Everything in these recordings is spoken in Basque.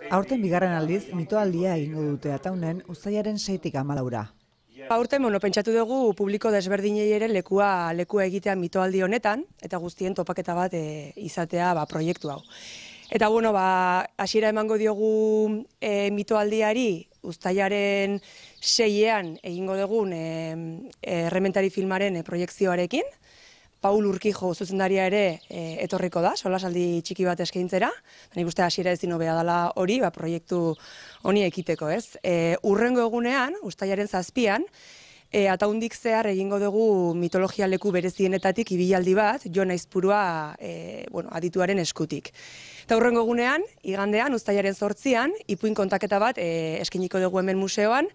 Aurten bigarren aldiz mitoaldia egingo dute Ataunen uztailaren 6tik 14. Aurten pentsatu dugu publiko desberdinei ere lekua egitea mitoaldi honetan eta guztien topaketa bat izatea proiektu hau. Eta hasiera emango diogu mitoaldiari uztailaren 6ean egingo dugun errementari filmaren proiekzioarekin. Paul Urkijo zuzendaria ere etorriko da, solasaldi txiki bat eskaintzera. Nik uste hasiera ezin hobea dela hori, proiektu honi ekiteko, ez? Hurrengo egunean, uztailaren 7an, Ataundik zehar egingo dugu mitologia leku berezienetatik ibilaldi bat, Jon Aizpurua adituaren eskutik. Eta hurrengo egunean, igandean, uztailaren 8an, ipuin kontaketa bat eskainiko dugu hemen museoan,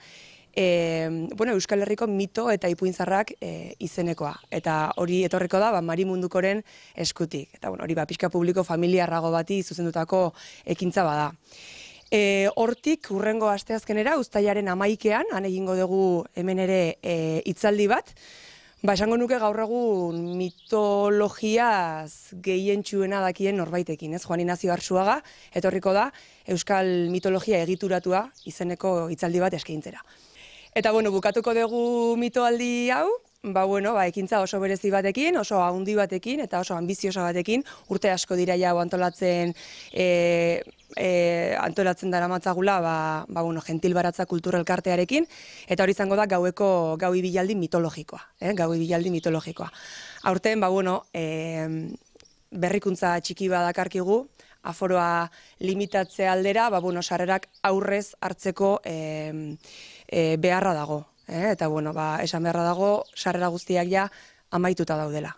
Euskal Herriko mito eta ipuintzarrak izenekoa. Eta hori etorriko da Mari Mundukoren eskutik. Eta hori pixka publiko familiarrago bati zuzendutako ekintza bada. Hortik, hurrengo asteazkenera, uztailaren 11ean, han egingo dugu hemen ere hitzaldi bat. Esango nuke gaur egun mitologiaz gehientsuena dakien norbaitekin, ez? Juan Inazio Arzuaga etorriko da Euskal Mitologia egituratua izeneko hitzaldi bat eskaintzera. Eta bukatuko dugu mitoaldi hau, ekintza oso berezi batekin, oso handi batekin eta oso ambiziosa batekin, urte asko dira hau antolatzen daramatzagula Gentil Baratza Kultura Elkartearekin, eta hori izango da gau ibilaldi mitologikoa. Aurten, berrikuntza txiki badakarkigu, aforoa limitatze aldera, sarrerak aurrez hartzeko beharra dago. Eta, esan beharra dago, sarrera guztiak ja amaituta daudela.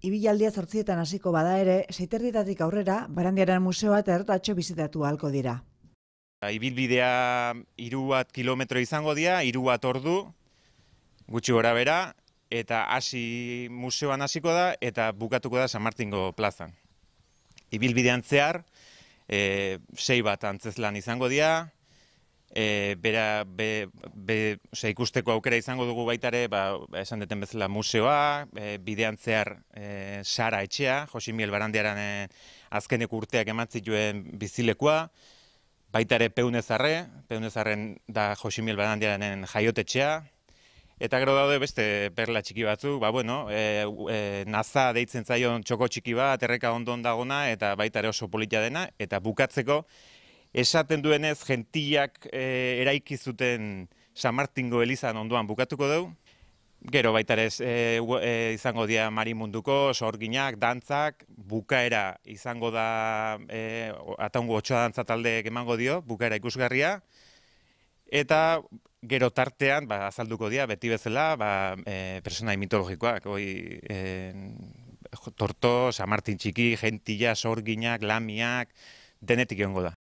Ibilaldia 8etan hasiko bada ere, 6:30 aurrera, Barandiaran museoa eta errotatxo bizitatu ahalko dira. Ibilbidea 3 kilometro izango dira, 3 ordu, gutxi gora bera, eta museoan hasiko da, eta bukatuko da San Martingo plazan. Ibilbidean zehar, 6 bat antzezlan izango dira, ikusteko aukera izango dugu baitare, esan deten bezala museoa, bidean zehar Sara etxea, Josi Miguel Barandiaran azkeneko urteak eman zituen bizilekua, baitare Peunezarren da Josi Miguel Barandiaran jaiotetxea, eta gero daude beste perla txiki batzuk, Naza deitzen zaion txoko txiki bat, erreka ondon dagona, eta baitare oso polita dena, eta bukatzeko, esaten duenez, gentilak eraiki zuten San Martingo elizan ondoan bukatuko dugu. Gero baitare izango dira Mari Munduko, sorginak, dantzak, bukaera izango da Ataungo otsoa dantza taldeek emango dio, bukaera ikusgarria. Eta gero tartean azalduko dira, beti bezala, personai mitologikoak. Torto, San Martin txiki, gentila, sorginak, lamiak, denetik egongo da.